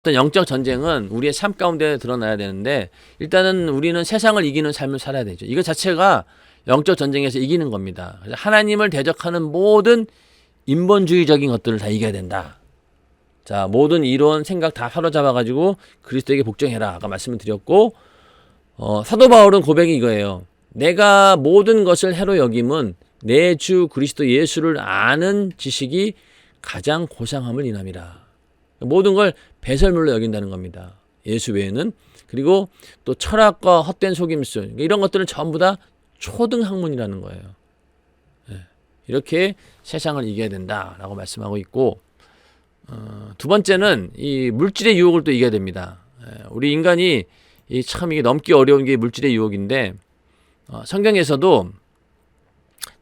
어떤 영적 전쟁은 우리의 삶 가운데 드러나야 되는데 일단은 우리는 세상을 이기는 삶을 살아야 되죠. 이거 자체가 영적 전쟁에서 이기는 겁니다. 그래서 하나님을 대적하는 모든 인본주의적인 것들을 다 이겨야 된다. 자, 모든 이론, 생각 다 사로잡아가지고 그리스도에게 복종해라. 아까 말씀을 드렸고, 사도 바울은 고백이 이거예요. 내가 모든 것을 해로 여김은 내 주 그리스도 예수를 아는 지식이 가장 고상함을 인함이라. 모든 걸 배설물로 여긴다는 겁니다. 예수 외에는. 그리고 또 철학과 헛된 속임수 이런 것들은 전부 다 초등학문이라는 거예요. 이렇게 세상을 이겨야 된다라고 말씀하고 있고, 두 번째는 이 물질의 유혹을 또 이겨야 됩니다. 우리 인간이 참 이게 넘기 어려운 게 물질의 유혹인데, 성경에서도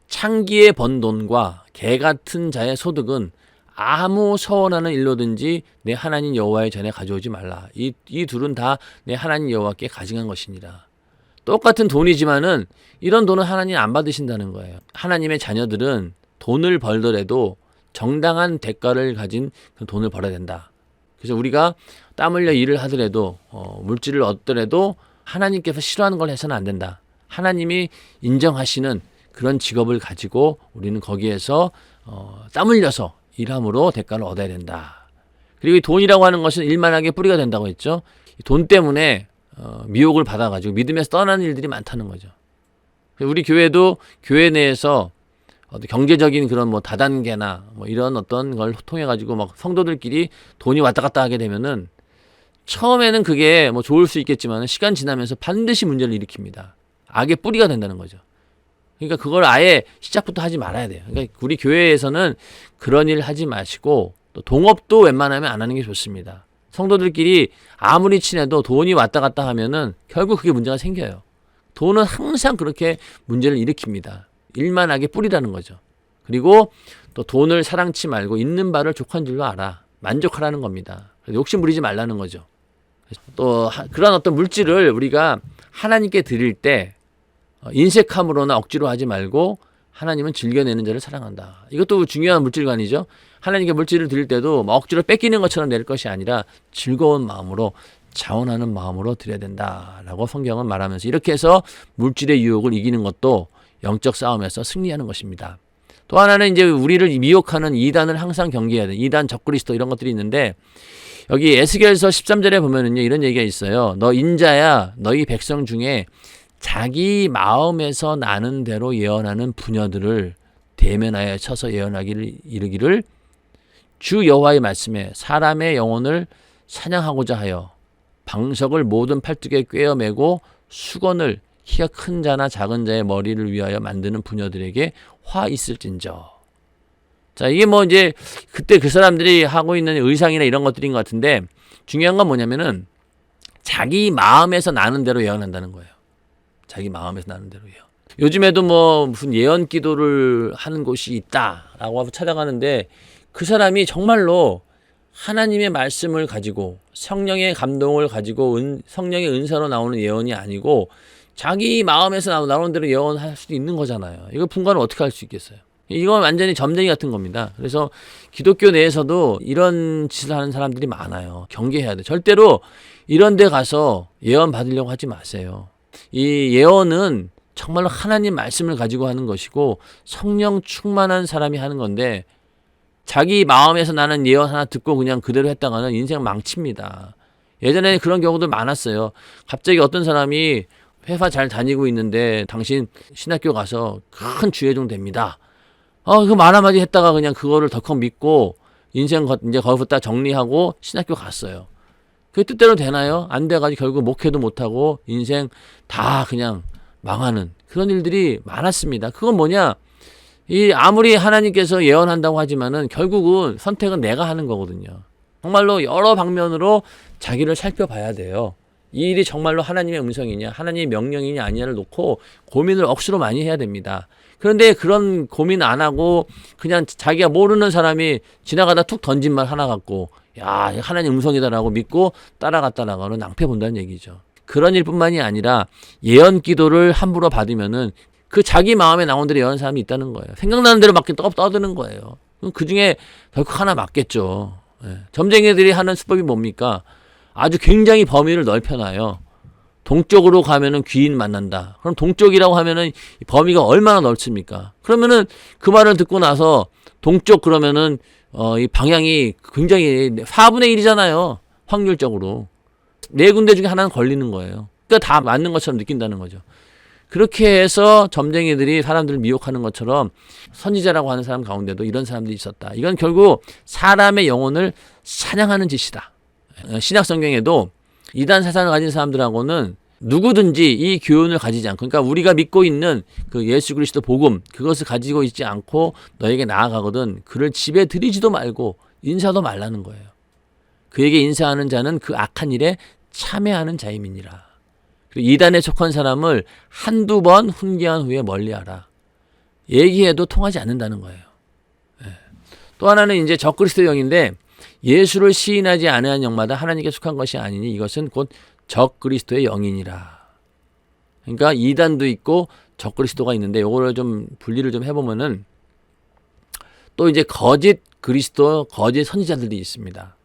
창기에 번 돈과 개 같은 자의 소득은 아무 서원하는 일로든지 내 하나님 여호와의 전에 가져오지 말라. 이 둘은 다 내 하나님 여호와께 가증한 것이니라. 똑같은 돈이지만은 이런 돈은 하나님 안 받으신다는 거예요. 하나님의 자녀들은 돈을 벌더라도 정당한 대가를 가진 그 돈을 벌어야 된다. 그래서 우리가 땀 흘려 일을 하더라도 물질을 얻더라도 하나님께서 싫어하는 걸 해서는 안 된다. 하나님이 인정하시는 그런 직업을 가지고 우리는 거기에서 땀 흘려서 일함으로 대가를 얻어야 된다. 그리고 이 돈이라고 하는 것은 일만하게 뿌리가 된다고 했죠. 돈 때문에 미혹을 받아가지고 믿음에서 떠나는 일들이 많다는 거죠. 우리 교회도 교회 내에서 경제적인 그런 뭐 다단계나 뭐 이런 어떤 걸 통해 가지고 막 성도들끼리 돈이 왔다 갔다 하게 되면은 처음에는 그게 뭐 좋을 수 있겠지만 시간 지나면서 반드시 문제를 일으킵니다. 악의 뿌리가 된다는 거죠. 그러니까 그걸 아예 시작부터 하지 말아야 돼요. 그러니까 우리 교회에서는 그런 일 하지 마시고 또 동업도 웬만하면 안 하는 게 좋습니다. 성도들끼리 아무리 친해도 돈이 왔다 갔다 하면은 결국 그게 문제가 생겨요. 돈은 항상 그렇게 문제를 일으킵니다. 일만하게 뿌리라는 거죠. 그리고 또 돈을 사랑치 말고 있는 바를 족한 줄로 알아. 만족하라는 겁니다. 욕심 부리지 말라는 거죠. 또 그런 어떤 물질을 우리가 하나님께 드릴 때 인색함으로나 억지로 하지 말고 하나님은 즐겨내는 자를 사랑한다. 이것도 중요한 물질관이죠. 하나님께 물질을 드릴 때도 억지로 뺏기는 것처럼 낼 것이 아니라 즐거운 마음으로 자원하는 마음으로 드려야 된다라고 성경은 말하면서 이렇게 해서 물질의 유혹을 이기는 것도 영적 싸움에서 승리하는 것입니다. 또 하나는 이제 우리를 미혹하는 이단을 항상 경계해야 돼. 이단, 적그리스도 이런 것들이 있는데 여기 에스겔서 13절에 보면은요 이런 얘기가 있어요. 너 인자야 너희 백성 중에 자기 마음에서 나는 대로 예언하는 부녀들을 대면하여 쳐서 예언하기를 이르기를 주 여호와의 말씀에 사람의 영혼을 사냥하고자 하여 방석을 모든 팔뚝에 꿰어매고 수건을 키가 큰 자나 작은 자의 머리를 위하여 만드는 부녀들에게 화 있을진저. 자, 이게 뭐 이제 그때 그 사람들이 하고 있는 의상이나 이런 것들인 것 같은데 중요한 건 뭐냐면은 자기 마음에서 나는 대로 예언한다는 거예요. 자기 마음에서 나는 대로 예언. 요즘에도 뭐 무슨 예언 기도를 하는 곳이 있다라고 하고 찾아가는데 그 사람이 정말로 하나님의 말씀을 가지고 성령의 감동을 가지고 성령의 은사로 나오는 예언이 아니고 자기 마음에서 나오는 대로 예언할 수도 있는 거잖아요. 이거 분간을 어떻게 할 수 있겠어요? 이건 완전히 점쟁이 같은 겁니다. 그래서 기독교 내에서도 이런 짓을 하는 사람들이 많아요. 경계해야 돼. 절대로 이런 데 가서 예언 받으려고 하지 마세요. 이 예언은 정말로 하나님 말씀을 가지고 하는 것이고 성령 충만한 사람이 하는 건데 자기 마음에서 나는 예언 하나 듣고 그냥 그대로 했다가는 인생 망칩니다. 예전에 그런 경우도 많았어요. 갑자기 어떤 사람이 회사 잘 다니고 있는데 당신 신학교 가서 큰 주의종 됩니다. 그 말 한마디 했다가 그냥 그거를 덜컥 믿고 인생 이제 거기부터 정리하고 신학교 갔어요. 그게 뜻대로 되나요? 안 돼가지고 결국 목회도 못하고 인생 다 그냥 망하는 그런 일들이 많았습니다. 그건 뭐냐? 아무리 하나님께서 예언한다고 하지만은 결국은 선택은 내가 하는 거거든요. 정말로 여러 방면으로 자기를 살펴봐야 돼요. 이 일이 정말로 하나님의 음성이냐, 하나님의 명령이냐 아니냐를 놓고 고민을 억수로 많이 해야 됩니다. 그런데 그런 고민 안 하고 그냥 자기가 모르는 사람이 지나가다 툭 던진 말 하나 갖고 야, 하나님 음성이다라고 믿고 따라갔다라고는 낭패 본다는 얘기죠. 그런 일뿐만이 아니라 예언 기도를 함부로 받으면은 그 자기 마음에 나온 대로 예언하는 사람이 있다는 거예요. 생각나는 대로 막 떠드는 거예요. 그 중에 결국 하나 맞겠죠. 점쟁이들이 하는 수법이 뭡니까? 아주 굉장히 범위를 넓혀놔요. 동쪽으로 가면은 귀인 만난다. 그럼 동쪽이라고 하면은 범위가 얼마나 넓습니까? 그러면은 그 말을 듣고 나서 동쪽 그러면은 이 방향이 굉장히 4분의 1이잖아요. 확률적으로. 네 군데 중에 하나는 걸리는 거예요. 그러니까 다 맞는 것처럼 느낀다는 거죠. 그렇게 해서 점쟁이들이 사람들을 미혹하는 것처럼 선지자라고 하는 사람 가운데도 이런 사람들이 있었다. 이건 결국 사람의 영혼을 사냥하는 짓이다. 신약 성경에도 이단 사상을 가진 사람들하고는 누구든지 이 교훈을 가지지 않고, 그러니까 우리가 믿고 있는 그 예수 그리스도 복음, 그것을 가지고 있지 않고 너에게 나아가거든 그를 집에 들이지도 말고 인사도 말라는 거예요. 그에게 인사하는 자는 그 악한 일에 참여하는 자임이니라. 그리고 이단에 속한 사람을 한두 번 훈계한 후에 멀리하라. 얘기해도 통하지 않는다는 거예요. 또 하나는 이제 적그리스도 영인데, 예수를 시인하지 아니한 영마다 하나님께 속한 것이 아니니 이것은 곧 적그리스도의 영이니라. 그러니까 이단도 있고 적그리스도가 있는데, 요거를 좀 분리를 좀 해보면은 또 이제 거짓 그리스도, 거짓 선지자들도 있습니다.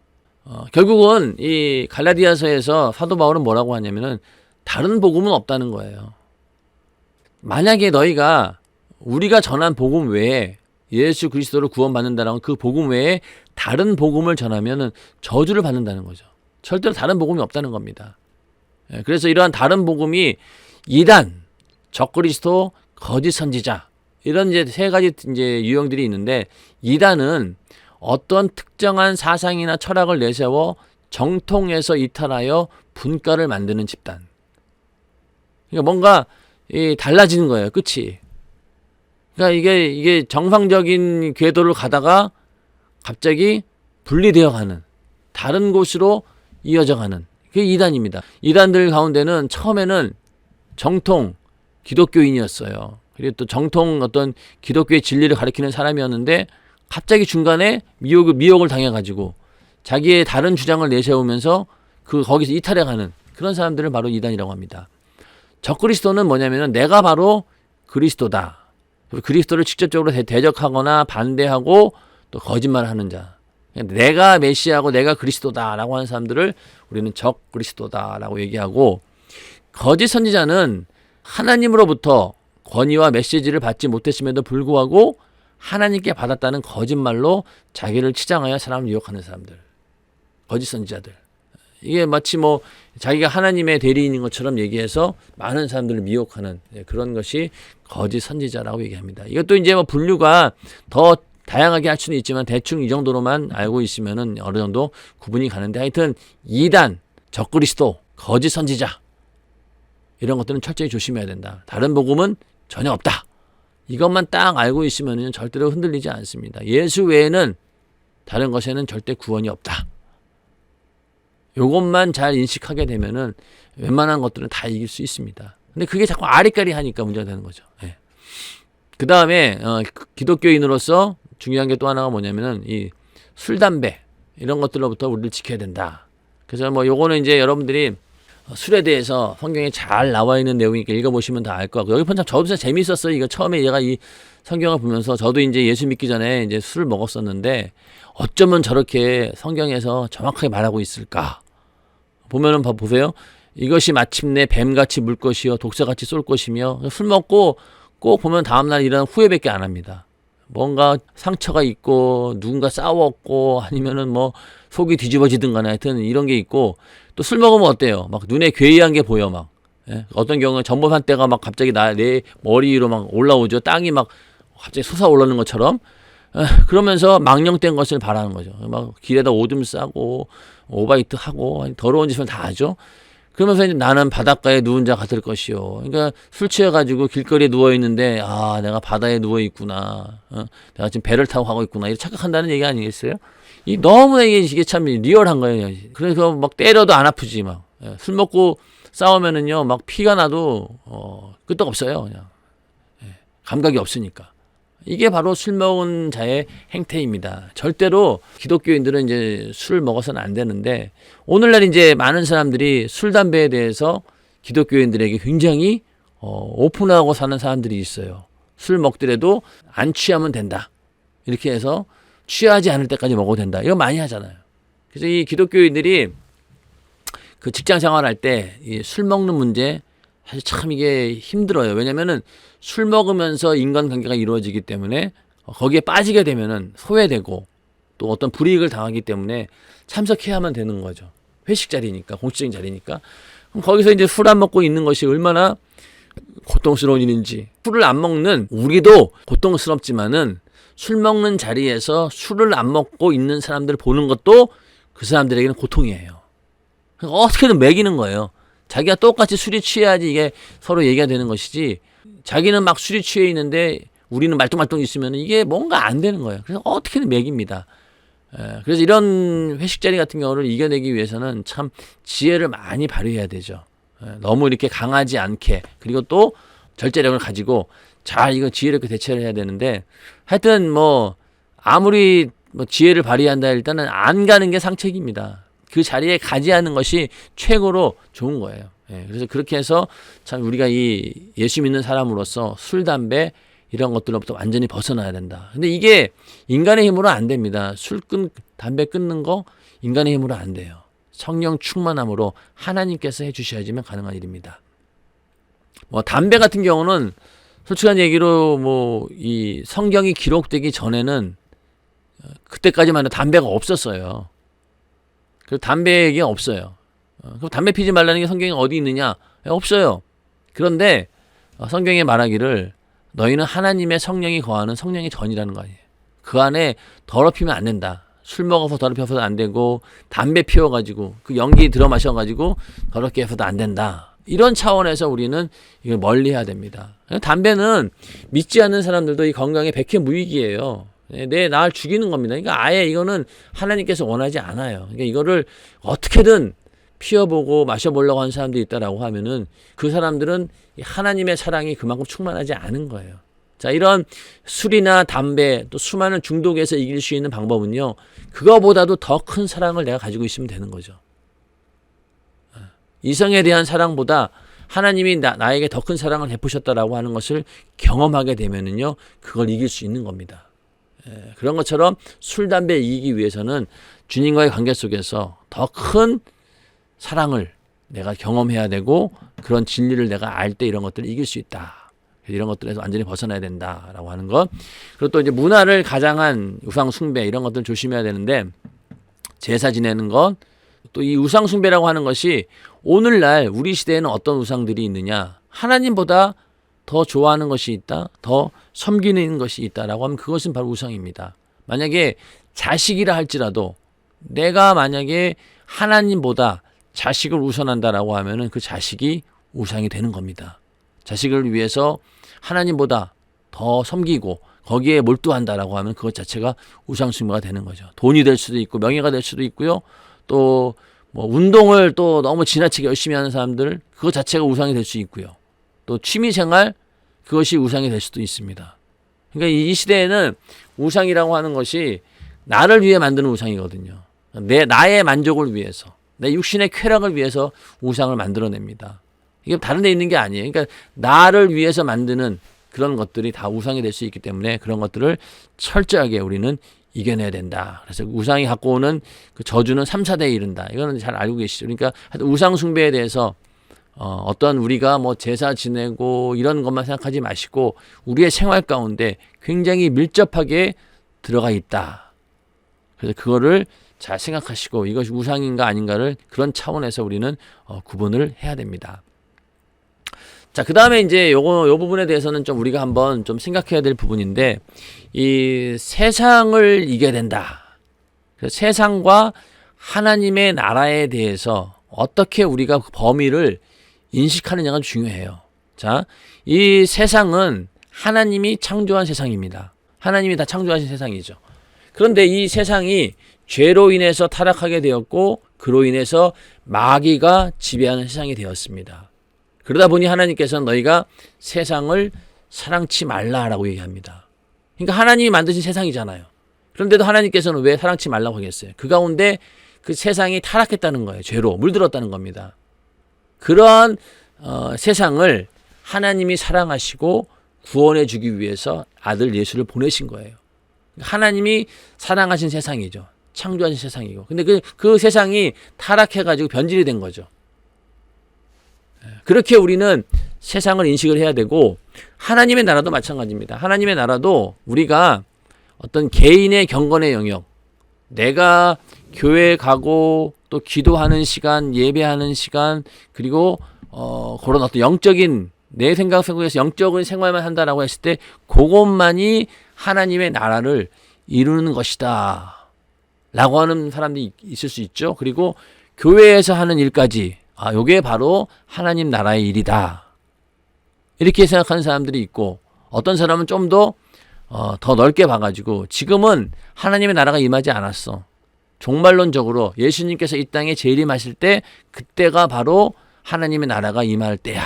결국은 이 갈라디아서에서 사도 바울은 뭐라고 하냐면은 다른 복음은 없다는 거예요. 만약에 너희가 우리가 전한 복음 외에 예수 그리스도를 구원받는다라는 그 복음 외에 다른 복음을 전하면은 저주를 받는다는 거죠. 절대로 다른 복음이 없다는 겁니다. 그래서 이러한 다른 복음이 이단, 적그리스도, 거짓 선지자, 이런 이제 세 가지 이제 유형들이 있는데, 이단은 어떤 특정한 사상이나 철학을 내세워 정통에서 이탈하여 분과를 만드는 집단. 그러니까 뭔가 달라지는 거예요, 끝이. 그러니까 이게 정상적인 궤도를 가다가 갑자기 분리되어 가는, 다른 곳으로 이어져 가는, 그게 이단입니다. 이단들 가운데는 처음에는 정통 기독교인이었어요. 그리고 또 정통 어떤 기독교의 진리를 가리키는 사람이었는데, 갑자기 중간에 미혹을 당해가지고 자기의 다른 주장을 내세우면서 거기서 이탈해 가는 그런 사람들을 바로 이단이라고 합니다. 적그리스도는 뭐냐면은 내가 바로 그리스도다. 그리스도를 직접적으로 대적하거나 반대하고 또 거짓말하는 자. 내가 메시아고 내가 그리스도다라고 하는 사람들을 우리는 적그리스도다라고 얘기하고, 거짓 선지자는 하나님으로부터 권위와 메시지를 받지 못했음에도 불구하고 하나님께 받았다는 거짓말로 자기를 치장하여 사람을 유혹하는 사람들. 거짓 선지자들. 이게 마치 뭐 자기가 하나님의 대리인인 것처럼 얘기해서 많은 사람들을 미혹하는 그런 것이 거짓 선지자라고 얘기합니다. 이것도 이제 뭐 분류가 더 다양하게 할 수는 있지만 대충 이 정도로만 알고 있으면은 어느 정도 구분이 가는데, 하여튼 이단, 적그리스도, 거짓 선지자, 이런 것들은 철저히 조심해야 된다. 다른 복음은 전혀 없다. 이것만 딱 알고 있으면 절대로 흔들리지 않습니다. 예수 외에는 다른 것에는 절대 구원이 없다. 요것만 잘 인식하게 되면은 웬만한 것들은 다 이길 수 있습니다. 근데 그게 자꾸 아리까리 하니까 문제가 되는 거죠. 그 다음에 기독교인으로서 중요한 게 또 하나가 뭐냐면은 이 술, 담배 이런 것들로부터 우리를 지켜야 된다. 그래서 뭐 요거는 이제 여러분들이 술에 대해서 성경에 잘 나와 있는 내용이니까 읽어보시면 다 알 것 같고, 여기 참 저도 진짜 재밌었어요. 이거 처음에 얘가 이 성경을 보면서 저도 이제 예수 믿기 전에 이제 술을 먹었었는데 어쩌면 저렇게 성경에서 정확하게 말하고 있을까? 보면은 보세요. 이것이 마침내 뱀같이 물 것이요 독사같이 쏠 것이며, 술 먹고 꼭 보면 다음날 일어나는 후회밖에 안 합니다. 뭔가 상처가 있고 누군가 싸웠고 아니면은 뭐 속이 뒤집어지든 간에 하여튼 이런 게 있고, 또 술 먹으면 어때요? 막 눈에 괴이한 게 보여 막. 어떤 경우는 전봇한대가 막 갑자기 내 머리 위로 막 올라오죠. 땅이 막 갑자기 솟아오르는 것처럼. 그러면서 망령된 것을 바라는 거죠. 막 길에다 오줌 싸고 오바이트 하고 더러운 짓을 다 하죠. 그러면서 이제 나는 바닷가에 누운 자 같을 것이요. 그러니까 술 취해가지고 길거리에 누워 있는데, 내가 바다에 누워 있구나. 내가 지금 배를 타고 가고 있구나. 이렇게 착각한다는 얘기 아니겠어요? 너무 이게 참 리얼한 거예요. 그래서 막 때려도 안 아프지 막. 술 먹고 싸우면은요 막 피가 나도 끄떡 없어요. 그냥 감각이 없으니까. 이게 바로 술 먹은 자의 행태입니다. 절대로 기독교인들은 이제 술을 먹어서는 안 되는데, 오늘날 이제 많은 사람들이 술, 담배에 대해서 기독교인들에게 굉장히 오픈하고 사는 사람들이 있어요. 술 먹더라도 안 취하면 된다. 이렇게 해서 취하지 않을 때까지 먹어도 된다. 이거 많이 하잖아요. 그래서 이 기독교인들이 그 직장 생활할 때 이 술 먹는 문제 사실 참 이게 힘들어요. 왜냐면은 술 먹으면서 인간관계가 이루어지기 때문에 거기에 빠지게 되면은 소외되고 또 어떤 불이익을 당하기 때문에 참석해야만 되는 거죠. 회식 자리니까, 공식적인 자리니까. 그럼 거기서 이제 술 안 먹고 있는 것이 얼마나 고통스러운 일인지. 술을 안 먹는 우리도 고통스럽지만은 술 먹는 자리에서 술을 안 먹고 있는 사람들을 보는 것도 그 사람들에게는 고통이에요. 그러니까 어떻게든 매기는 거예요. 자기가 똑같이 술이 취해야지 이게 서로 얘기가 되는 것이지, 자기는 막 술이 취해 있는데 우리는 말똥말똥 있으면 이게 뭔가 안 되는 거예요. 그래서 어떻게든 매깁니다. 그래서 이런 회식 자리 같은 경우를 이겨내기 위해서는 참 지혜를 많이 발휘해야 되죠. 너무 이렇게 강하지 않게, 그리고 또 절제력을 가지고 잘 이거 지혜롭게 대처를 해야 되는데, 하여튼 뭐 아무리 뭐 지혜를 발휘한다 일단은 안 가는 게 상책입니다. 그 자리에 가지 않는 것이 최고로 좋은 거예요. 그래서 그렇게 해서 참 우리가 이 예수 믿는 사람으로서 술, 담배 이런 것들로부터 완전히 벗어나야 된다. 근데 이게 인간의 힘으로 안 됩니다. 담배 끊는 거 인간의 힘으로 안 돼요. 성령 충만함으로 하나님께서 해주셔야지만 가능한 일입니다. 뭐 담배 같은 경우는 솔직한 얘기로 뭐 이 성경이 기록되기 전에는 그때까지만 해도 담배가 없었어요. 그 담배 얘기가 없어요. 그럼 담배 피지 말라는 게 성경에 어디 있느냐? 없어요. 그런데 성경에 말하기를 너희는 하나님의 성령이 거하는 성령의 전이라는 거 아니에요. 그 안에 더럽히면 안 된다. 술 먹어서 더럽혀서도 안 되고, 담배 피워가지고 그 연기 들어 마셔가지고 더럽게 해서도 안 된다. 이런 차원에서 우리는 이걸 멀리해야 됩니다. 담배는 믿지 않는 사람들도 이 건강에 백해무익이에요. 내 나를 죽이는 겁니다. 그러니까 아예 이거는 하나님께서 원하지 않아요. 그러니까 이거를 어떻게든 피워보고 마셔보려고 하는 사람들이 있다라고 하면은 그 사람들은 하나님의 사랑이 그만큼 충만하지 않은 거예요. 자, 이런 술이나 담배 또 수많은 중독에서 이길 수 있는 방법은요, 그거보다도 더 큰 사랑을 내가 가지고 있으면 되는 거죠. 이성에 대한 사랑보다 하나님이 나에게 더 큰 사랑을 베푸셨다라고 하는 것을 경험하게 되면은요, 그걸 이길 수 있는 겁니다. 그런 것처럼 술, 담배 이기기 위해서는 주님과의 관계 속에서 더 큰 사랑을 내가 경험해야 되고, 그런 진리를 내가 알 때 이런 것들을 이길 수 있다. 이런 것들에서 완전히 벗어나야 된다라고 하는 것. 그리고 또 이제 문화를 가장한 우상 숭배 이런 것들 조심해야 되는데, 제사 지내는 것, 또 이 우상 숭배라고 하는 것이 오늘날 우리 시대에는 어떤 우상들이 있느냐? 하나님보다 더 좋아하는 것이 있다, 더 섬기는 것이 있다라고 하면 그것은 바로 우상입니다. 만약에 자식이라 할지라도 내가 만약에 하나님보다 자식을 우선한다라고 하면은 그 자식이 우상이 되는 겁니다. 자식을 위해서 하나님보다 더 섬기고 거기에 몰두한다라고 하면 그것 자체가 우상숭배가 되는 거죠. 돈이 될 수도 있고 명예가 될 수도 있고요. 또 뭐 운동을 또 너무 지나치게 열심히 하는 사람들, 그것 자체가 우상이 될 수 있고요. 또 취미생활, 그것이 우상이 될 수도 있습니다. 그러니까 이 시대에는 우상이라고 하는 것이 나를 위해 만드는 우상이거든요. 나의 만족을 위해서, 내 육신의 쾌락을 위해서 우상을 만들어냅니다. 이게 다른 데 있는 게 아니에요. 그러니까 나를 위해서 만드는 그런 것들이 다 우상이 될 수 있기 때문에 그런 것들을 철저하게 우리는 이겨내야 된다. 그래서 우상이 갖고 오는 그 저주는 3, 4대에 이른다. 이거는 잘 알고 계시죠. 그러니까 우상 숭배에 대해서 어떤 우리가 뭐 제사 지내고 이런 것만 생각하지 마시고 우리의 생활 가운데 굉장히 밀접하게 들어가 있다. 그래서 그거를 잘 생각하시고 이것이 우상인가 아닌가를 그런 차원에서 우리는 구분을 해야 됩니다. 자, 그 다음에 이제 요 부분에 대해서는 좀 우리가 한번 좀 생각해야 될 부분인데, 이 세상을 이겨야 된다. 그래서 세상과 하나님의 나라에 대해서 어떻게 우리가 그 범위를 인식하느냐가 중요해요. 자, 이 세상은 하나님이 창조한 세상입니다. 하나님이 다 창조하신 세상이죠. 그런데 이 세상이 죄로 인해서 타락하게 되었고, 그로 인해서 마귀가 지배하는 세상이 되었습니다. 그러다 보니 하나님께서는 너희가 세상을 사랑치 말라라고 얘기합니다. 그러니까 하나님이 만드신 세상이잖아요. 그런데도 하나님께서는 왜 사랑치 말라고 하겠어요? 그 가운데 그 세상이 타락했다는 거예요. 죄로 물들었다는 겁니다. 그러한 세상을 하나님이 사랑하시고 구원해 주기 위해서 아들 예수를 보내신 거예요. 하나님이 사랑하신 세상이죠. 창조한 세상이고. 근데 그 세상이 타락해가지고 변질이 된 거죠. 그렇게 우리는 세상을 인식을 해야 되고, 하나님의 나라도 마찬가지입니다. 하나님의 나라도 우리가 어떤 개인의 경건의 영역, 내가 교회 가고 또 기도하는 시간, 예배하는 시간, 그리고 그런 어떤 영적인 내 생각 속에서 영적인 생활만 한다라고 했을 때 그것만이 하나님의 나라를 이루는 것이다 라고 하는 사람들이 있을 수 있죠. 그리고 교회에서 하는 일까지 요게 바로 하나님 나라의 일이다 이렇게 생각하는 사람들이 있고, 어떤 사람은 좀 더 넓게 봐가지고 지금은 하나님의 나라가 임하지 않았어, 종말론적으로 예수님께서 이 땅에 재림하실 때 그때가 바로 하나님의 나라가 임할 때야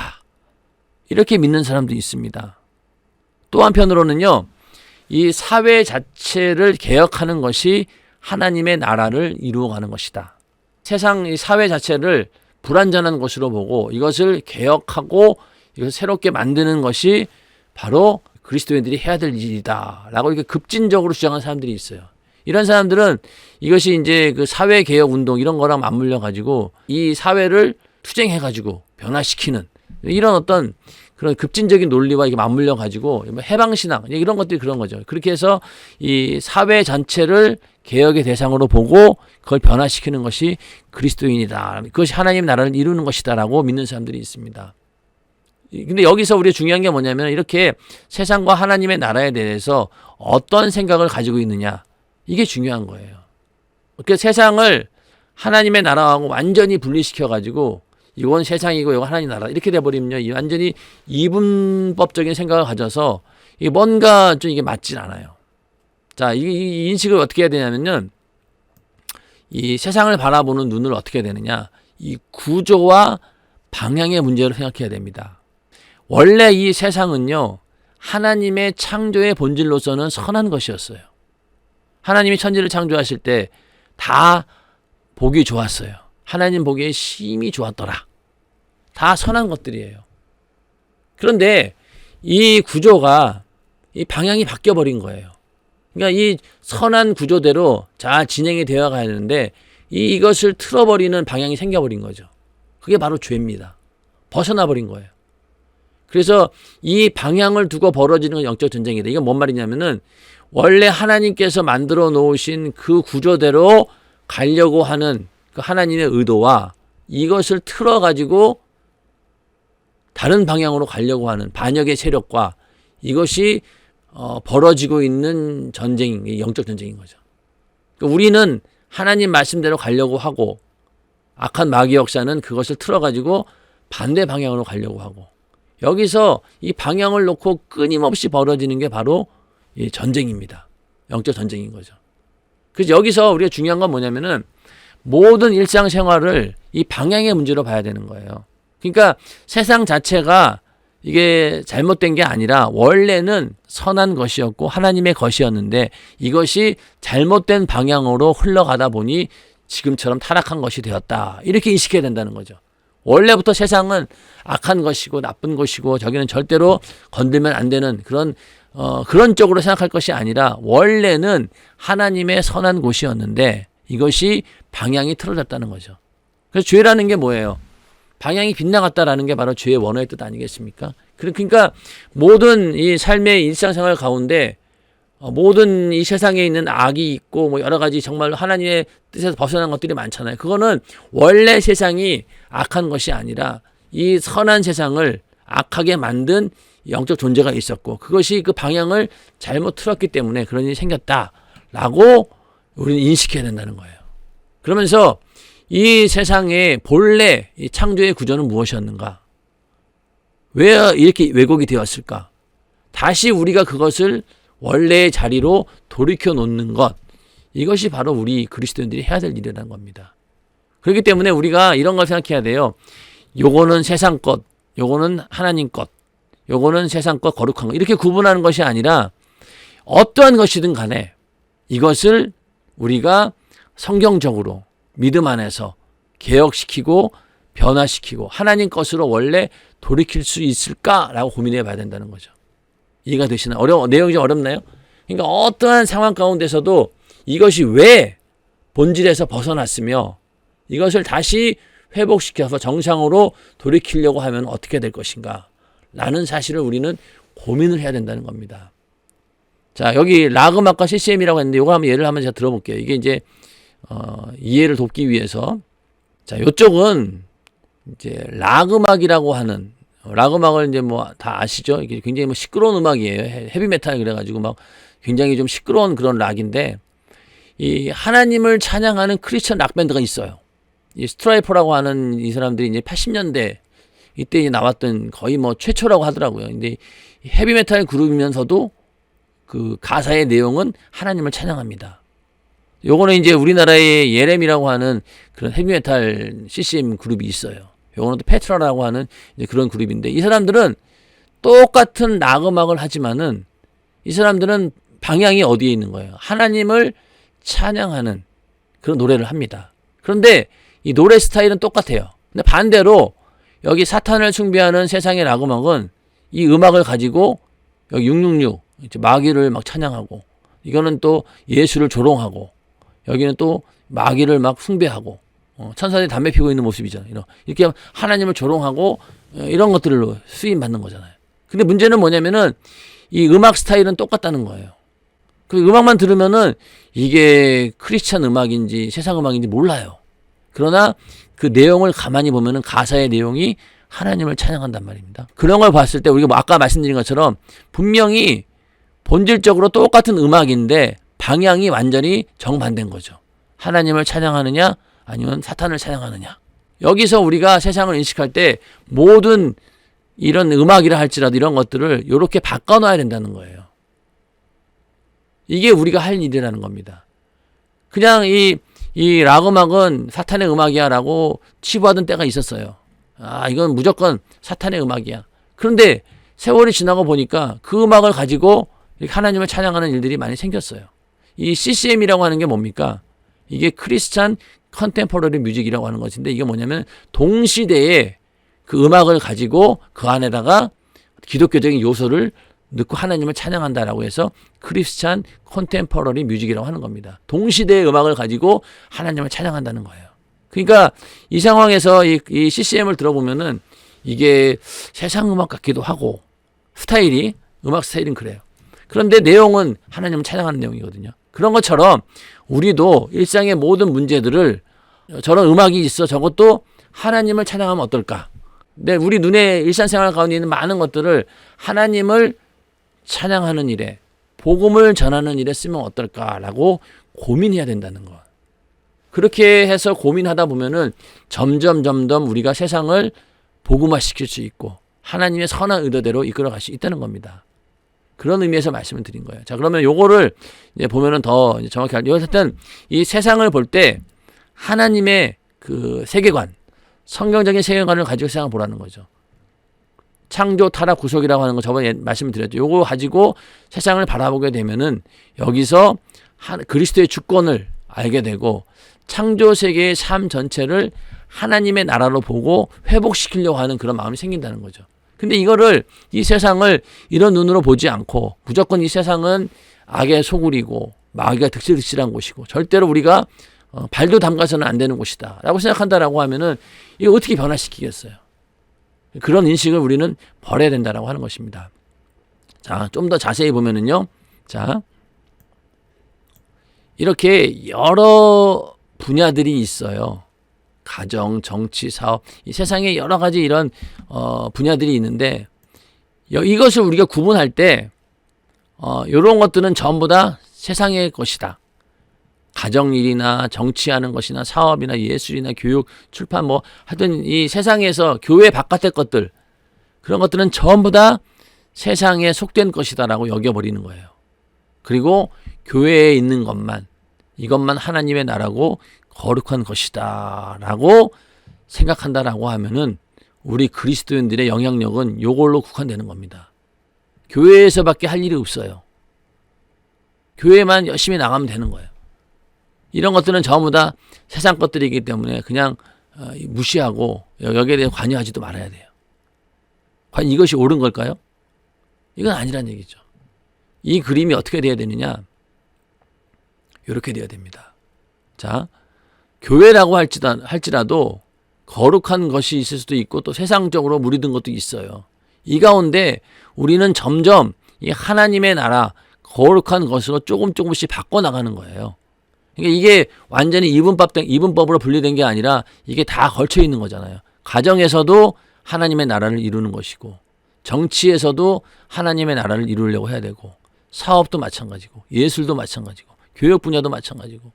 이렇게 믿는 사람도 있습니다. 또 한편으로는요, 이 사회 자체를 개혁하는 것이 하나님의 나라를 이루어가는 것이다. 세상 이 사회 자체를 불완전한 것으로 보고 이것을 개혁하고 이것을 새롭게 만드는 것이 바로 그리스도인들이 해야 될 일이다 라고 이렇게 급진적으로 주장하는 사람들이 있어요. 이런 사람들은 이것이 이제 그 사회개혁 운동 이런 거랑 맞물려 가지고 이 사회를 투쟁해 가지고 변화시키는 이런 어떤 그런 급진적인 논리와 이게 맞물려 가지고 해방신앙 이런 것들이 그런 거죠. 그렇게 해서 이 사회 전체를 개혁의 대상으로 보고 그걸 변화시키는 것이 그리스도인이다, 그것이 하나님 나라를 이루는 것이다라고 믿는 사람들이 있습니다. 근데 여기서 우리가 중요한 게 뭐냐면, 이렇게 세상과 하나님의 나라에 대해서 어떤 생각을 가지고 있느냐, 이게 중요한 거예요. 그러니까 세상을 하나님의 나라하고 완전히 분리시켜가지고 이건 세상이고 이건 하나님 나라 이렇게 돼버리면요, 완전히 이분법적인 생각을 가져서 이게 뭔가 좀 이게 맞질 않아요. 자, 이 인식을 어떻게 해야 되냐면요, 이 세상을 바라보는 눈을 어떻게 해야 되느냐, 이 구조와 방향의 문제를 생각해야 됩니다. 원래 이 세상은요, 하나님의 창조의 본질로서는 선한 것이었어요. 하나님이 천지를 창조하실 때 다 보기 좋았어요. 하나님 보기에 심히 좋았더라. 다 선한 것들이에요. 그런데 이 구조가 이 방향이 바뀌어버린 거예요. 그러니까 이 선한 구조대로 잘 진행이 되어 가야 되는데 이것을 틀어버리는 방향이 생겨버린 거죠. 그게 바로 죄입니다. 벗어나버린 거예요. 그래서 이 방향을 두고 벌어지는 건 영적 전쟁이다. 이건 뭔 말이냐면은, 원래 하나님께서 만들어 놓으신 그 구조대로 가려고 하는 그 하나님의 의도와 이것을 틀어가지고 다른 방향으로 가려고 하는 반역의 세력과 이것이 벌어지고 있는 전쟁이 영적 전쟁인 거죠. 그러니까 우리는 하나님 말씀대로 가려고 하고, 악한 마귀 역사는 그것을 틀어가지고 반대 방향으로 가려고 하고, 여기서 이 방향을 놓고 끊임없이 벌어지는 게 바로 이 전쟁입니다. 영적 전쟁인 거죠. 그래서 여기서 우리가 중요한 건 뭐냐면은, 모든 일상생활을 이 방향의 문제로 봐야 되는 거예요. 그러니까 세상 자체가 이게 잘못된 게 아니라 원래는 선한 것이었고 하나님의 것이었는데 이것이 잘못된 방향으로 흘러가다 보니 지금처럼 타락한 것이 되었다, 이렇게 인식해야 된다는 거죠. 원래부터 세상은 악한 것이고 나쁜 것이고 저기는 절대로 건들면 안 되는 그런 쪽으로 생각할 것이 아니라 원래는 하나님의 선한 곳이었는데 이것이 방향이 틀어졌다는 거죠. 그래서 죄라는 게 뭐예요? 방향이 빗나갔다라는 게 바로 죄의 원어의 뜻 아니겠습니까? 그러니까 모든 이 삶의 일상생활 가운데 모든 이 세상에 있는 악이 있고 뭐 여러 가지 정말 하나님의 뜻에서 벗어난 것들이 많잖아요. 그거는 원래 세상이 악한 것이 아니라 이 선한 세상을 악하게 만든 영적 존재가 있었고 그것이 그 방향을 잘못 틀었기 때문에 그런 일이 생겼다라고 우리는 인식해야 된다는 거예요. 그러면서 이 세상의 본래 이 창조의 구조는 무엇이었는가? 왜 이렇게 왜곡이 되었을까? 다시 우리가 그것을 원래의 자리로 돌이켜 놓는 것, 이것이 바로 우리 그리스도인들이 해야 될 일이라는 겁니다. 그렇기 때문에 우리가 이런 걸 생각해야 돼요. 요거는 세상 것, 요거는 하나님 것, 요거는 세상 것 거룩한 것, 이렇게 구분하는 것이 아니라 어떠한 것이든 간에 이것을 우리가 성경적으로 믿음 안에서 개혁시키고 변화시키고 하나님 것으로 원래 돌이킬 수 있을까라고 고민해 봐야 된다는 거죠. 이해가 되시나요? 내용이 좀 어렵나요? 그러니까 어떠한 상황 가운데서도 이것이 왜 본질에서 벗어났으며 이것을 다시 회복시켜서 정상으로 돌이키려고 하면 어떻게 될 것인가 라는 사실을 우리는 고민을 해야 된다는 겁니다. 자, 여기 락 음악과 CCM이라고 했는데 이거 한번 예를 한번 제가 들어볼게요. 이게 이제 이해를 돕기 위해서, 자, 요쪽은 이제 락 음악이라고 하는, 락 음악을 이제 뭐 다 아시죠? 이게 굉장히 뭐 시끄러운 음악이에요. 헤비메탈 그래가지고 막 굉장히 좀 시끄러운 그런 락인데, 이 하나님을 찬양하는 크리스천 락 밴드가 있어요. 이 스트라이퍼라고 하는 이 사람들이 이제 80년대 이때 이제 나왔던 거의 뭐 최초라고 하더라고요. 근데 헤비메탈 그룹이면서도 그 가사의 내용은 하나님을 찬양합니다. 요거는 이제 우리나라의 예렘이라고 하는 그런 헤비메탈 CCM 그룹이 있어요. 요거는 또 페트라라고 하는 이제 그런 그룹인데, 이 사람들은 똑같은 락 음악을 하지만은 이 사람들은 방향이 어디에 있는 거예요? 하나님을 찬양하는 그런 노래를 합니다. 그런데 이 노래 스타일은 똑같아요. 근데 반대로 여기 사탄을 숭배하는 세상의 락 음악은 이 음악을 가지고 여기 666 마귀를 막 찬양하고, 이거는 또 예수를 조롱하고, 여기는 또 마귀를 막 숭배하고, 천사들이 담배 피우고 있는 모습이잖아요. 이렇게 하나님을 조롱하고 이런 것들로 쓰임 받는 거잖아요. 근데 문제는 뭐냐면은 이 음악 스타일은 똑같다는 거예요. 그 음악만 들으면은 이게 크리스찬 음악인지 세상 음악인지 몰라요. 그러나 그 내용을 가만히 보면은 가사의 내용이 하나님을 찬양한단 말입니다. 그런 걸 봤을 때 우리가 뭐 아까 말씀드린 것처럼 분명히 본질적으로 똑같은 음악인데 방향이 완전히 정반대인 거죠. 하나님을 찬양하느냐 아니면 사탄을 찬양하느냐. 여기서 우리가 세상을 인식할 때 모든 이런 음악이라 할지라도 이런 것들을 이렇게 바꿔놔야 된다는 거예요. 이게 우리가 할 일이라는 겁니다. 그냥 이 락 음악은 사탄의 음악이야 라고 치부하던 때가 있었어요. 아, 이건 무조건 사탄의 음악이야. 그런데 세월이 지나고 보니까 그 음악을 가지고 하나님을 찬양하는 일들이 많이 생겼어요. 이 CCM이라고 하는 게 뭡니까? 이게 크리스찬 컨템포러리 뮤직이라고 하는 것인데, 이게 뭐냐면 동시대에 그 음악을 가지고 그 안에다가 기독교적인 요소를 넣고 하나님을 찬양한다라고 해서 크리스찬 컨템포러리 뮤직이라고 하는 겁니다. 동시대의 음악을 가지고 하나님을 찬양한다는 거예요. 그러니까 이 상황에서 이 CCM을 들어보면은 이게 세상 음악 같기도 하고 스타일이, 음악 스타일은 그래요. 그런데 내용은 하나님을 찬양하는 내용이거든요. 그런 것처럼 우리도 일상의 모든 문제들을 저런 음악이 있어, 저것도 하나님을 찬양하면 어떨까? 근데 우리 눈에 일상생활 가운데 있는 많은 것들을 하나님을 찬양하는 일에, 복음을 전하는 일에 쓰면 어떨까라고 고민해야 된다는 것. 그렇게 해서 고민하다 보면은 점점 우리가 세상을 복음화시킬 수 있고 하나님의 선한 의도대로 이끌어갈 수 있다는 겁니다. 그런 의미에서 말씀을 드린 거예요. 자, 그러면 요거를 이제 보면은 더 정확히 어쨌든 이 세상을 볼 때 하나님의 그 세계관, 성경적인 세계관을 가지고 세상을 보라는 거죠. 창조, 타락, 구속이라고 하는 거 저번에 말씀을 드렸죠. 요거 가지고 세상을 바라보게 되면은 여기서 그리스도의 주권을 알게 되고 창조 세계의 삶 전체를 하나님의 나라로 보고 회복시키려고 하는 그런 마음이 생긴다는 거죠. 근데 이거를, 이 세상을 이런 눈으로 보지 않고 무조건 이 세상은 악의 소굴이고 마귀가 득실득실한 곳이고 절대로 우리가 발도 담가서는 안 되는 곳이다 라고 생각한다라고 하면은 이거 어떻게 변화시키겠어요? 그런 인식을 우리는 버려야 된다라고 하는 것입니다. 자, 좀 더 자세히 보면은요. 자, 이렇게 여러 분야들이 있어요. 가정, 정치, 사업, 이 세상에 여러 가지 이런 분야들이 있는데 이것을 우리가 구분할 때 이런 것들은 전부 다 세상의 것이다. 가정일이나 정치하는 것이나 사업이나 예술이나 교육, 출판 뭐 하여튼 이 세상에서 교회 바깥의 것들, 그런 것들은 전부 다 세상에 속된 것이다라고 여겨버리는 거예요. 그리고 교회에 있는 것만, 이것만 하나님의 나라고 거룩한 것이다라고 생각한다라고 하면은 우리 그리스도인들의 영향력은 요걸로 국한되는 겁니다. 교회에서밖에 할 일이 없어요. 교회만 열심히 나가면 되는 거예요. 이런 것들은 전부 다 세상 것들이기 때문에 그냥 무시하고 여기에 대해 관여하지도 말아야 돼요. 과연 이것이 옳은 걸까요? 이건 아니란 얘기죠. 이 그림이 어떻게 돼야 되느냐? 이렇게 돼야 됩니다. 자, 교회라고 할지라도 거룩한 것이 있을 수도 있고 또 세상적으로 무리든 것도 있어요. 이 가운데 우리는 점점 이 하나님의 나라 거룩한 것으로 조금씩 바꿔나가는 거예요. 그러니까 이게 완전히 이분법으로 분리된 게 아니라 이게 다 걸쳐 있는 거잖아요. 가정에서도 하나님의 나라를 이루는 것이고, 정치에서도 하나님의 나라를 이루려고 해야 되고, 사업도 마찬가지고, 예술도 마찬가지고, 교육 분야도 마찬가지고,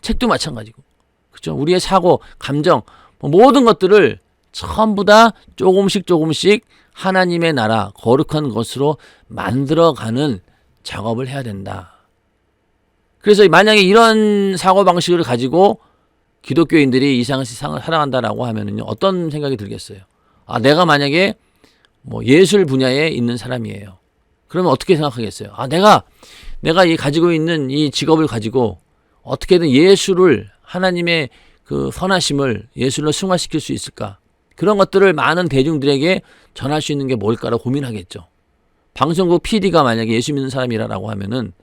책도 마찬가지고, 그렇죠? 우리의 사고, 감정, 모든 것들을 전부 다 조금씩 하나님의 나라, 거룩한 것으로 만들어가는 작업을 해야 된다. 그래서 만약에 이런 사고방식을 가지고 기독교인들이 이 세상을 살아간다라고 하면은요, 어떤 생각이 들겠어요? 아, 내가 만약에 뭐 예술 분야에 있는 사람이에요. 그러면 어떻게 생각하겠어요? 아, 내가 이 가지고 있는 이 직업을 가지고 어떻게든 예술을, 하나님의 그 선하심을 예술로 승화시킬 수 있을까? 그런 것들을 많은 대중들에게 전할 수 있는 게 뭘까라고 고민하겠죠. 방송국 PD가 만약에 예수 믿는 사람이라고 하면은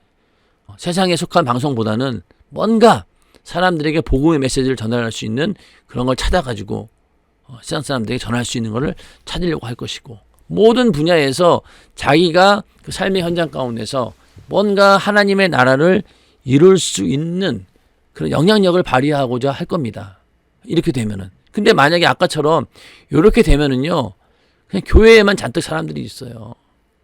세상에 속한 방송보다는 뭔가 사람들에게 복음의 메시지를 전달할 수 있는 그런 걸 찾아가지고 세상 사람들에게 전할 수 있는 것을 찾으려고 할 것이고, 모든 분야에서 자기가 그 삶의 현장 가운데서 뭔가 하나님의 나라를 이룰 수 있는 그런 영향력을 발휘하고자 할 겁니다. 이렇게 되면은. 근데 만약에 아까처럼 이렇게 되면은요, 그냥 교회에만 잔뜩 사람들이 있어요.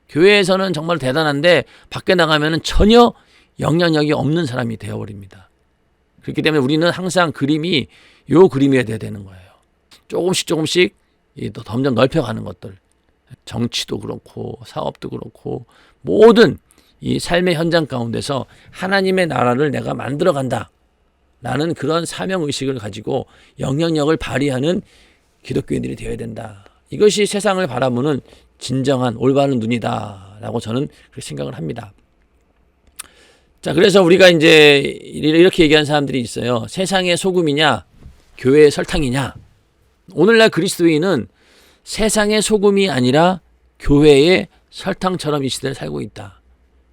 교회에서는 정말 대단한데 밖에 나가면은 전혀 영향력이 없는 사람이 되어버립니다. 그렇기 때문에 우리는 항상 그림이 요 그림이어야 되는 거예요. 조금씩 또 점점 넓혀가는 것들, 정치도 그렇고 사업도 그렇고 모든 이 삶의 현장 가운데서 하나님의 나라를 내가 만들어간다 라는 그런 사명의식을 가지고 영향력을 발휘하는 기독교인들이 되어야 된다. 이것이 세상을 바라보는 진정한 올바른 눈이다 라고 저는 그렇게 생각을 합니다. 자, 그래서 우리가 이제 이렇게 얘기하는 사람들이 있어요. 세상의 소금이냐 교회의 설탕이냐. 오늘날 그리스도인은 세상의 소금이 아니라 교회의 설탕처럼 이 시대를 살고 있다.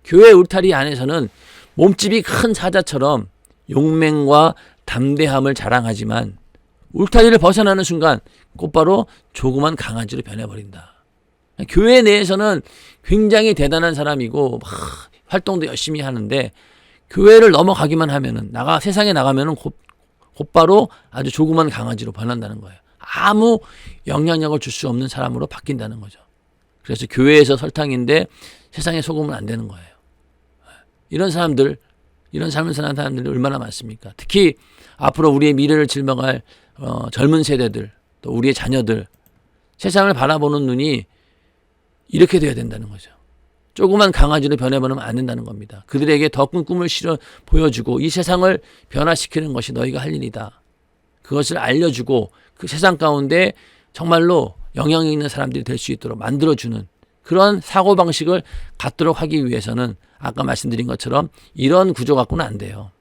교회 울타리 안에서는 몸집이 큰 사자처럼 용맹과 담대함을 자랑하지만 울타리를 벗어나는 순간 곧바로 조그만 강아지로 변해버린다. 교회 내에서는 굉장히 대단한 사람이고 막 활동도 열심히 하는데 교회를 넘어가기만 하면은 세상에 나가면은 곧바로 아주 조그만 강아지로 변한다는 거예요. 아무 영향력을 줄 수 없는 사람으로 바뀐다는 거죠. 그래서 교회에서 설탕인데 세상에 속으면 안 되는 거예요. 이런 삶을 사는 사람들이 얼마나 많습니까? 특히 앞으로 우리의 미래를 짊어갈 젊은 세대들, 또 우리의 자녀들, 세상을 바라보는 눈이 이렇게 돼야 된다는 거죠. 조그만 강아지로 변해버리면 안 된다는 겁니다. 그들에게 더 큰 꿈을 보여주고 이 세상을 변화시키는 것이 너희가 할 일이다. 그것을 알려주고 그 세상 가운데 정말로 영향이 있는 사람들이 될 수 있도록 만들어주는 그런 사고방식을 갖도록 하기 위해서는 아까 말씀드린 것처럼 이런 구조 갖고는 안 돼요.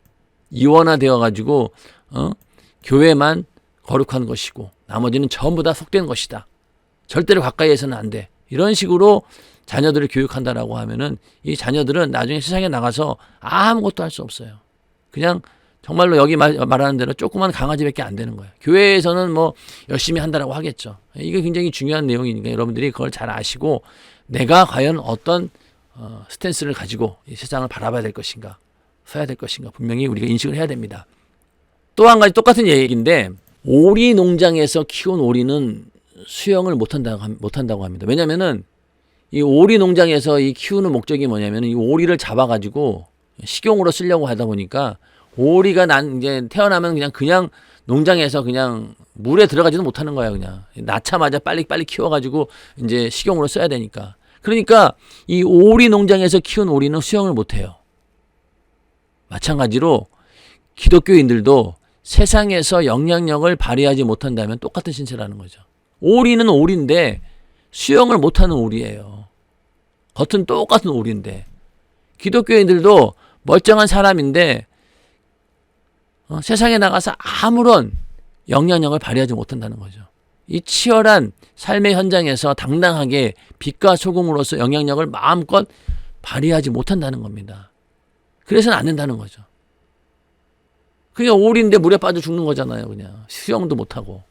이원화되어 가지고 교회만 거룩한 것이고 나머지는 전부 다 속된 것이다. 절대로 가까이에서는 안 돼. 이런 식으로 자녀들을 교육한다라고 하면은 이 자녀들은 나중에 세상에 나가서 아무것도 할 수 없어요. 그냥 정말로 여기 말하는 대로 조그만 강아지밖에 안 되는 거예요. 교회에서는 뭐 열심히 한다라고 하겠죠. 이게 굉장히 중요한 내용이니까 여러분들이 그걸 잘 아시고 내가 과연 어떤 스탠스를 가지고 이 세상을 바라봐야 될 것인가, 서야 될 것인가 분명히 우리가 인식을 해야 됩니다. 또 한 가지 똑같은 얘기인데 오리 농장에서 키운 오리는 수영을 못한다고 합니다. 왜냐면은 이 오리 농장에서 이 키우는 목적이 뭐냐면 이 오리를 잡아가지고 식용으로 쓰려고 하다 보니까 오리가 이제 태어나면 그냥 농장에서 그냥 물에 들어가지도 못하는 거야. 그냥 낳자마자 빨리 키워가지고 이제 식용으로 써야 되니까. 그러니까 이 오리 농장에서 키운 오리는 수영을 못해요. 마찬가지로 기독교인들도 세상에서 영향력을 발휘하지 못한다면 똑같은 신세라는 거죠. 오리는 오리인데 수영을 못하는 오리예요. 겉은 똑같은 오리인데 기독교인들도 멀쩡한 사람인데 세상에 나가서 아무런 영향력을 발휘하지 못한다는 거죠. 이 치열한 삶의 현장에서 당당하게 빛과 소금으로서 영향력을 마음껏 발휘하지 못한다는 겁니다. 그래서는 안 된다는 거죠. 그냥 오리인데 물에 빠져 죽는 거잖아요. 그냥 수영도 못하고.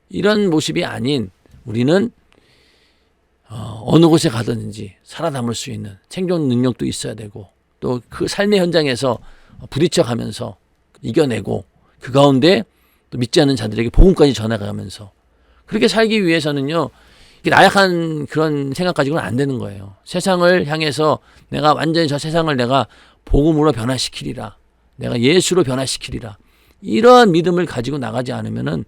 이런 모습이 아닌 우리는 어느 곳에 가든지 살아남을 수 있는 생존 능력도 있어야 되고 또 그 삶의 현장에서 부딪혀 가면서 이겨내고 그 가운데 또 믿지 않는 자들에게 복음까지 전해가면서 그렇게 살기 위해서는요. 나약한 그런 생각 가지고는 안 되는 거예요. 세상을 향해서 내가 완전히 저 세상을 내가 복음으로 변화시키리라. 내가 예수로 변화시키리라. 이런 믿음을 가지고 나가지 않으면은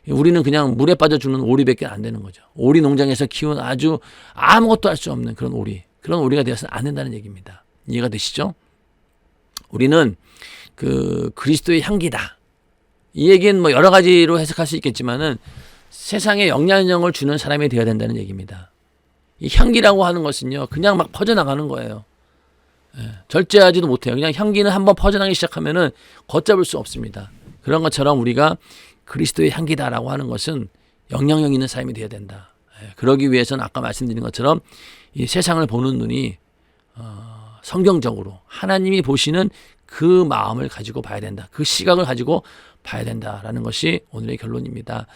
우리는 그냥 물에 빠져 죽는 오리밖에 안 되는 거죠. 오리 농장에서 키운 아주 아무것도 할 수 없는 그런 오리. 그런 오리가 되어서는 안 된다는 얘기입니다. 이해가 되시죠? 우리는 그 그리스도의 향기다. 이 얘기는 뭐 여러 가지로 해석할 수 있겠지만은 세상에 영향력을 주는 사람이 되어야 된다는 얘기입니다. 이 향기라고 하는 것은요, 그냥 막 퍼져나가는 거예요. 절제하지도 못해요. 그냥 향기는 한번 퍼져나가기 시작하면은 걷잡을 수 없습니다. 그런 것처럼 우리가 그리스도의 향기다라고 하는 것은 영향력 있는 삶이 되어야 된다. 그러기 위해서는 아까 말씀드린 것처럼 이 세상을 보는 눈이 성경적으로 하나님이 보시는 그 마음을 가지고 봐야 된다. 그 시각을 가지고 봐야 된다라는 것이 오늘의 결론입니다.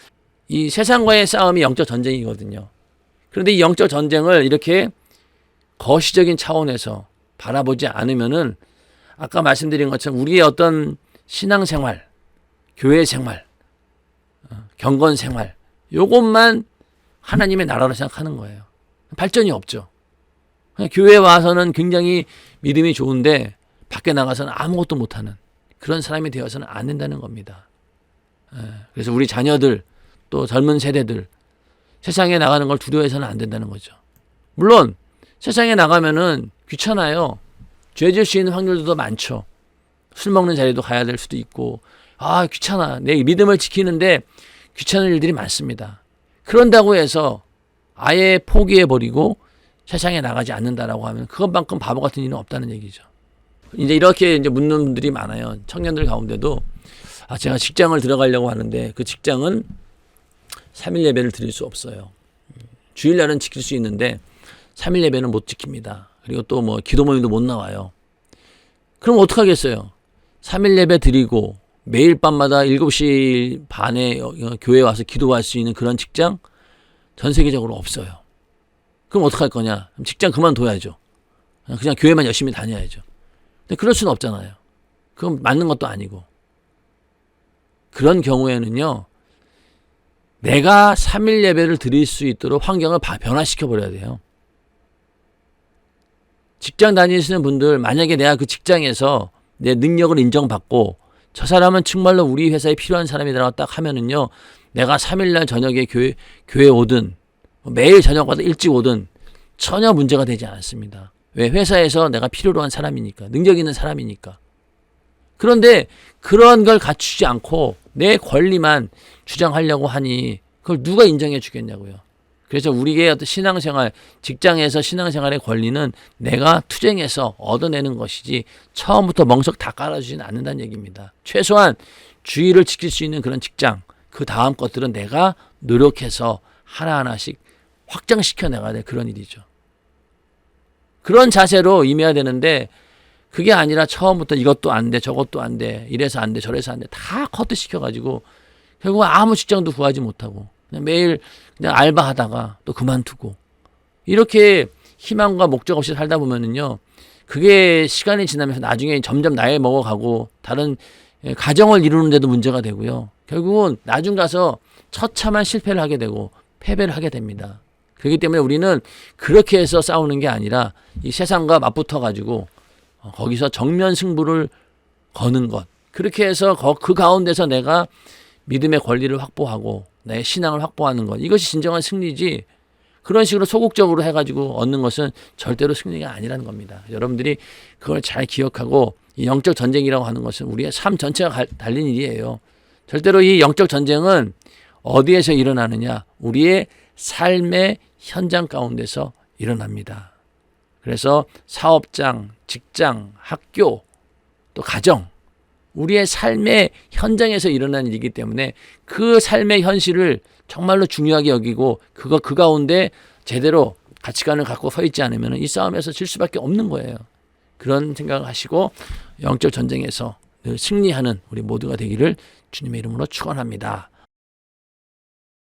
이 세상과의 싸움이 영적 전쟁이거든요. 그런데 이 영적 전쟁을 이렇게 거시적인 차원에서 바라보지 않으면은 아까 말씀드린 것처럼 우리의 어떤 신앙생활, 교회 생활, 경건 생활 요것만 하나님의 나라로 생각하는 거예요. 발전이 없죠. 그냥 교회에 와서는 굉장히 믿음이 좋은데 밖에 나가서는 아무것도 못하는 그런 사람이 되어서는 안 된다는 겁니다. 그래서 우리 자녀들 또 젊은 세대들 세상에 나가는 걸 두려워해서는 안 된다는 거죠. 물론 세상에 나가면은 귀찮아요. 죄 질 수 있는 확률도 더 많죠. 술 먹는 자리도 가야 될 수도 있고 귀찮아. 내 믿음을 지키는데 귀찮은 일들이 많습니다. 그런다고 해서 아예 포기해버리고 세상에 나가지 않는다라고 하면 그것만큼 바보 같은 일은 없다는 얘기죠. 이제 이렇게 이제 묻는 분들이 많아요. 청년들 가운데도 제가 직장을 들어가려고 하는데 그 직장은 3일 예배를 드릴 수 없어요. 주일날은 지킬 수 있는데 3일 예배는 못 지킵니다. 그리고 또 뭐 기도 모임도 못 나와요. 그럼 어떡하겠어요? 3일 예배 드리고 매일 밤마다 7시 반에 교회에 와서 기도할 수 있는 그런 직장 전 세계적으로 없어요. 그럼 어떡할 거냐? 직장 그만둬야죠. 그냥 교회만 열심히 다녀야죠. 근데 그럴 수는 없잖아요. 그건 맞는 것도 아니고. 그런 경우에는요. 내가 3일 예배를 드릴 수 있도록 환경을 변화시켜 버려야 돼요. 직장 다니시는 분들 만약에 내가 그 직장에서 내 능력을 인정받고 저 사람은 정말로 우리 회사에 필요한 사람이라고 딱 하면은요. 내가 3일날 저녁에 교회 오든 매일 저녁마다 일찍 오든 전혀 문제가 되지 않습니다. 왜? 회사에서 내가 필요로 한 사람이니까. 능력 있는 사람이니까. 그런데 그런 걸 갖추지 않고 내 권리만 주장하려고 하니 그걸 누가 인정해 주겠냐고요. 그래서 우리의 어떤 신앙생활, 직장에서 신앙생활의 권리는 내가 투쟁해서 얻어내는 것이지 처음부터 멍석 다 깔아주지는 않는다는 얘기입니다. 최소한 주의를 지킬 수 있는 그런 직장, 그 다음 것들은 내가 노력해서 하나하나씩 확장시켜 나가야 될 그런 일이죠. 그런 자세로 임해야 되는데 그게 아니라 처음부터 이것도 안 돼, 저것도 안 돼, 이래서 안 돼, 저래서 안 돼, 다 커트 시켜가지고 결국 아무 직장도 구하지 못하고 그냥 매일 그냥 알바하다가 또 그만두고 이렇게 희망과 목적 없이 살다 보면은요, 그게 시간이 지나면서 나중에 점점 나이 먹어가고 다른 가정을 이루는데도 문제가 되고요. 결국은 나중 가서 처참한 실패를 하게 되고 패배를 하게 됩니다. 그렇기 때문에 우리는 그렇게 해서 싸우는 게 아니라 이 세상과 맞붙어 가지고 거기서 정면 승부를 거는 것. 그렇게 해서 그 가운데서 내가 믿음의 권리를 확보하고 내 신앙을 확보하는 것. 이것이 진정한 승리지 그런 식으로 소극적으로 해가지고 얻는 것은 절대로 승리가 아니라는 겁니다. 여러분들이 그걸 잘 기억하고 이 영적 전쟁이라고 하는 것은 우리의 삶 전체가 달린 일이에요. 절대로 이 영적 전쟁은 어디에서 일어나느냐? 우리의 삶의 현장 가운데서 일어납니다. 그래서 사업장, 직장, 학교, 또 가정, 우리의 삶의 현장에서 일어나는 일이기 때문에 그 삶의 현실을 정말로 중요하게 여기고 그 가운데 제대로 가치관을 갖고 서 있지 않으면 이 싸움에서 질 수밖에 없는 거예요. 그런 생각을 하시고 영적 전쟁에서 승리하는 우리 모두가 되기를 주님의 이름으로 축원합니다.